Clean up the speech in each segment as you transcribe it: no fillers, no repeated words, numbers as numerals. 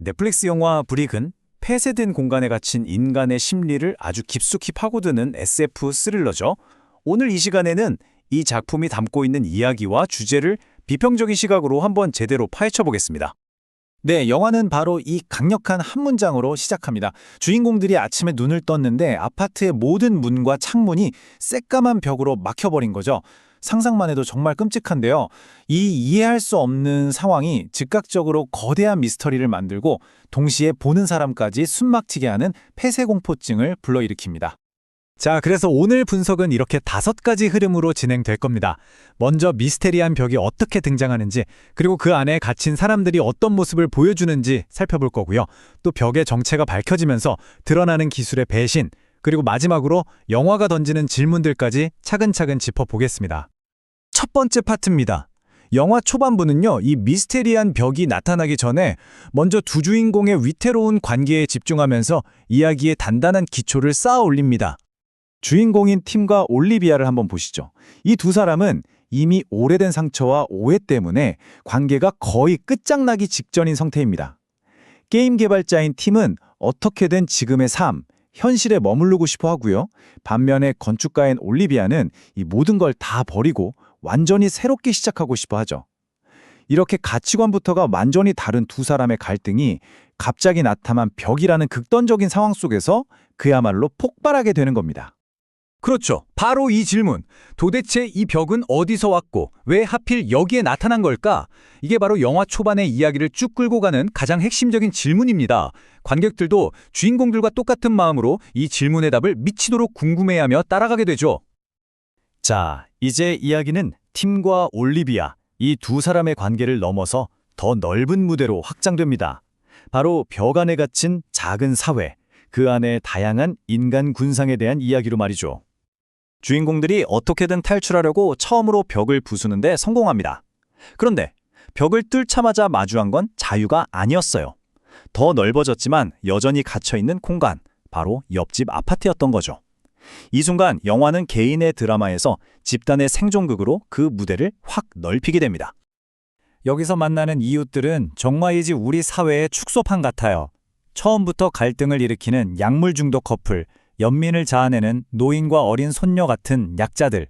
넷플릭스 영화 브릭은 폐쇄된 공간에 갇힌 인간의 심리를 아주 깊숙이 파고드는 SF 스릴러죠. 오늘 이 시간에는 이 작품이 담고 있는 이야기와 주제를 비평적인 시각으로 한번 제대로 파헤쳐 보겠습니다. 네, 영화는 바로 이 강력한 한 문장으로 시작합니다. 주인공들이 아침에 눈을 떴는데 아파트의 모든 문과 창문이 새까만 벽으로 막혀버린 거죠. 상상만 해도 정말 끔찍한데요. 이 이해할 수 없는 상황이 즉각적으로 거대한 미스터리를 만들고 동시에 보는 사람까지 숨막히게 하는 폐쇄공포증을 불러일으킵니다. 자, 그래서 오늘 분석은 이렇게 5가지 흐름으로 진행될 겁니다. 먼저 미스테리한 벽이 어떻게 등장하는지, 그리고 그 안에 갇힌 사람들이 어떤 모습을 보여주는지 살펴볼 거고요. 또 벽의 정체가 밝혀지면서 드러나는 기술의 배신, 그리고 마지막으로 영화가 던지는 질문들까지 차근차근 짚어보겠습니다. 첫 번째 파트입니다. 영화 초반부는요, 이 미스테리한 벽이 나타나기 전에 먼저 두 주인공의 위태로운 관계에 집중하면서 이야기의 단단한 기초를 쌓아 올립니다. 주인공인 팀과 올리비아를 한번 보시죠. 이 두 사람은 이미 오래된 상처와 오해 때문에 관계가 거의 끝장나기 직전인 상태입니다. 게임 개발자인 팀은 어떻게든 지금의 삶, 현실에 머무르고 싶어 하고요. 반면에 건축가인 올리비아는 이 모든 걸 다 버리고 완전히 새롭게 시작하고 싶어 하죠. 이렇게 가치관부터가 완전히 다른 두 사람의 갈등이 갑자기 나타난 벽이라는 극단적인 상황 속에서 그야말로 폭발하게 되는 겁니다. 그렇죠. 바로 이 질문. 도대체 이 벽은 어디서 왔고 왜 하필 여기에 나타난 걸까? 이게 바로 영화 초반의 이야기를 쭉 끌고 가는 가장 핵심적인 질문입니다. 관객들도 주인공들과 똑같은 마음으로 이 질문의 답을 미치도록 궁금해하며 따라가게 되죠. 자, 이제 이야기는 팀과 올리비아, 이 두 사람의 관계를 넘어서 더 넓은 무대로 확장됩니다. 바로 벽 안에 갇힌 작은 사회, 그 안에 다양한 인간 군상에 대한 이야기로 말이죠. 주인공들이 어떻게든 탈출하려고 처음으로 벽을 부수는데 성공합니다. 그런데 벽을 뚫자마자 마주한 건 자유가 아니었어요. 더 넓어졌지만 여전히 갇혀있는 공간, 바로 옆집 아파트였던 거죠. 이 순간 영화는 개인의 드라마에서 집단의 생존극으로 그 무대를 확 넓히게 됩니다. 여기서 만나는 이웃들은 정말이지 우리 사회의 축소판 같아요. 처음부터 갈등을 일으키는 약물 중독 커플, 연민을 자아내는 노인과 어린 손녀 같은 약자들,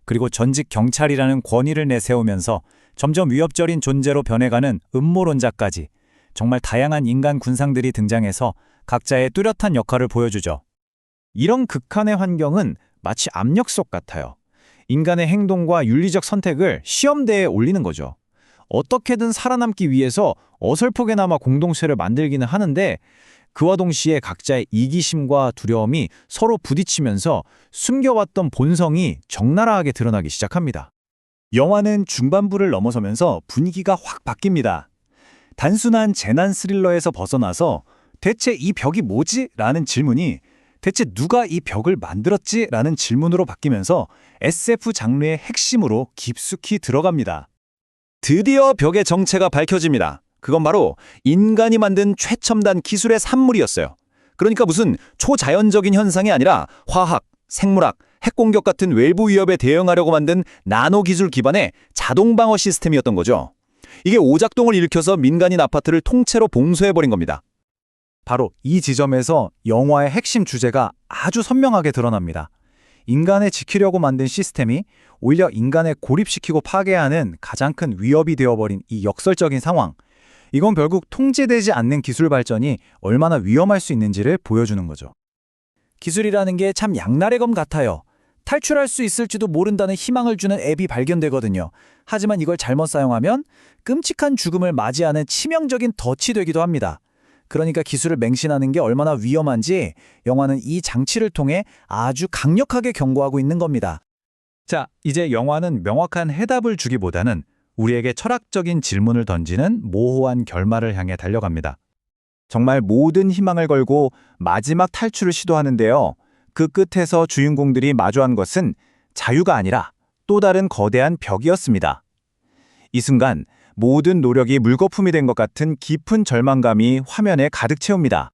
그리고 전직 경찰이라는 권위를 내세우면서 점점 위협적인 존재로 변해가는 음모론자까지 정말 다양한 인간 군상들이 등장해서 각자의 뚜렷한 역할을 보여주죠. 이런 극한의 환경은 마치 압력솥 같아요. 인간의 행동과 윤리적 선택을 시험대에 올리는 거죠. 어떻게든 살아남기 위해서 어설프게나마 공동체를 만들기는 하는데 그와 동시에 각자의 이기심과 두려움이 서로 부딪히면서 숨겨왔던 본성이 적나라하게 드러나기 시작합니다. 영화는 중반부를 넘어서면서 분위기가 확 바뀝니다. 단순한 재난 스릴러에서 벗어나서 대체 이 벽이 뭐지? 라는 질문이 대체 누가 이 벽을 만들었지? 라는 질문으로 바뀌면서 SF 장르의 핵심으로 깊숙이 들어갑니다. 드디어 벽의 정체가 밝혀집니다. 그건 바로 인간이 만든 최첨단 기술의 산물이었어요. 그러니까 무슨 초자연적인 현상이 아니라 화학, 생물학, 핵공격 같은 외부 위협에 대응하려고 만든 나노 기술 기반의 자동 방어 시스템이었던 거죠. 이게 오작동을 일으켜서 민간인 아파트를 통째로 봉쇄해버린 겁니다. 바로 이 지점에서 영화의 핵심 주제가 아주 선명하게 드러납니다. 인간을 지키려고 만든 시스템이 오히려 인간을 고립시키고 파괴하는 가장 큰 위협이 되어버린 이 역설적인 상황. 이건 결국 통제되지 않는 기술 발전이 얼마나 위험할 수 있는지를 보여주는 거죠. 기술이라는 게 참 양날의 검 같아요. 탈출할 수 있을지도 모른다는 희망을 주는 앱이 발견되거든요. 하지만 이걸 잘못 사용하면 끔찍한 죽음을 맞이하는 치명적인 덫이 되기도 합니다. 그러니까 기술을 맹신하는 게 얼마나 위험한지 영화는 이 장치를 통해 아주 강력하게 경고하고 있는 겁니다. 자, 이제 영화는 명확한 해답을 주기보다는 우리에게 철학적인 질문을 던지는 모호한 결말을 향해 달려갑니다. 정말 모든 희망을 걸고 마지막 탈출을 시도하는데요. 그 끝에서 주인공들이 마주한 것은 자유가 아니라 또 다른 거대한 벽이었습니다. 이 순간 모든 노력이 물거품이 된 것 같은 깊은 절망감이 화면에 가득 채웁니다.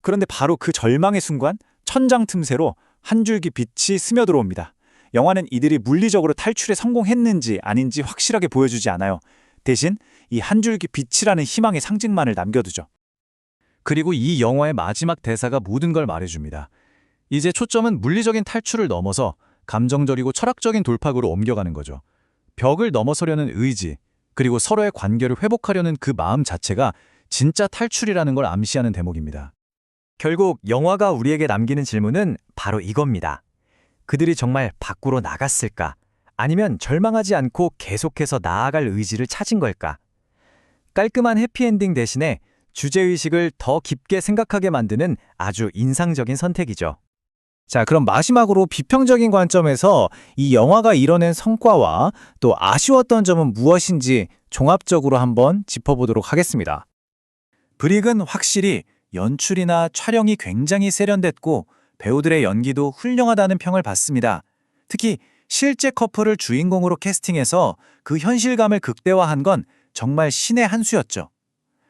그런데 바로 그 절망의 순간 천장 틈새로 한 줄기 빛이 스며들어옵니다. 영화는 이들이 물리적으로 탈출에 성공했는지 아닌지 확실하게 보여주지 않아요. 대신 이 한 줄기 빛이라는 희망의 상징만을 남겨두죠. 그리고 이 영화의 마지막 대사가 모든 걸 말해줍니다. 이제 초점은 물리적인 탈출을 넘어서 감정적이고 철학적인 돌파구로 옮겨가는 거죠. 벽을 넘어서려는 의지, 그리고 서로의 관계를 회복하려는 그 마음 자체가 진짜 탈출이라는 걸 암시하는 대목입니다. 결국 영화가 우리에게 남기는 질문은 바로 이겁니다. 그들이 정말 밖으로 나갔을까? 아니면 절망하지 않고 계속해서 나아갈 의지를 찾은 걸까? 깔끔한 해피엔딩 대신에 주제의식을 더 깊게 생각하게 만드는 아주 인상적인 선택이죠. 자, 그럼 마지막으로 비평적인 관점에서 이 영화가 이뤄낸 성과와 또 아쉬웠던 점은 무엇인지 종합적으로 한번 짚어보도록 하겠습니다. 브릭은 확실히 연출이나 촬영이 굉장히 세련됐고 배우들의 연기도 훌륭하다는 평을 받습니다. 특히 실제 커플을 주인공으로 캐스팅해서 그 현실감을 극대화한 건 정말 신의 한 수였죠.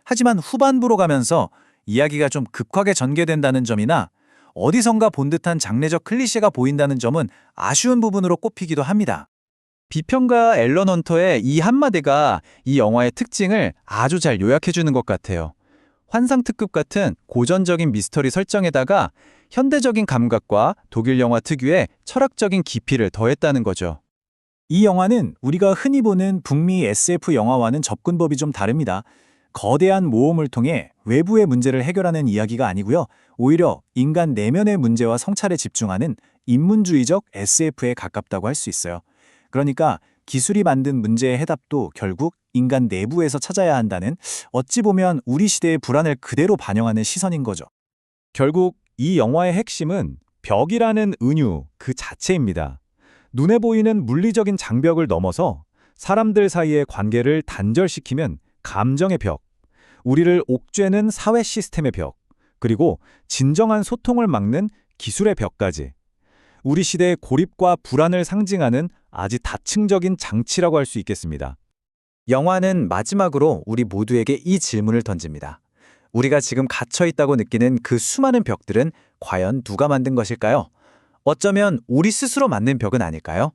하지만 후반부로 가면서 이야기가 좀 급하게 전개된다는 점이나 어디선가 본 듯한 장르적 클리셰가 보인다는 점은 아쉬운 부분으로 꼽히기도 합니다. 비평가 앨런 헌터의 이 한마디가 이 영화의 특징을 아주 잘 요약해주는 것 같아요. 환상특급 같은 고전적인 미스터리 설정에다가 현대적인 감각과 독일 영화 특유의 철학적인 깊이를 더했다는 거죠. 이 영화는 우리가 흔히 보는 북미 SF 영화와는 접근법이 좀 다릅니다. 거대한 모험을 통해 외부의 문제를 해결하는 이야기가 아니고요. 오히려 인간 내면의 문제와 성찰에 집중하는 인문주의적 SF에 가깝다고 할 수 있어요. 그러니까 기술이 만든 문제의 해답도 결국 인간 내부에서 찾아야 한다는 어찌 보면 우리 시대의 불안을 그대로 반영하는 시선인 거죠. 결국 이 영화의 핵심은 벽이라는 은유 그 자체입니다. 눈에 보이는 물리적인 장벽을 넘어서 사람들 사이의 관계를 단절시키면 감정의 벽, 우리를 옥죄는 사회 시스템의 벽, 그리고 진정한 소통을 막는 기술의 벽까지. 우리 시대의 고립과 불안을 상징하는 아주 다층적인 장치라고 할 수 있겠습니다. 영화는 마지막으로 우리 모두에게 이 질문을 던집니다. 우리가 지금 갇혀 있다고 느끼는 그 수많은 벽들은 과연 누가 만든 것일까요? 어쩌면 우리 스스로 만든 벽은 아닐까요?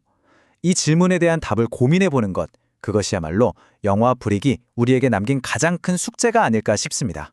이 질문에 대한 답을 고민해 보는 것, 그것이야말로 영화 브릭이 우리에게 남긴 가장 큰 숙제가 아닐까 싶습니다.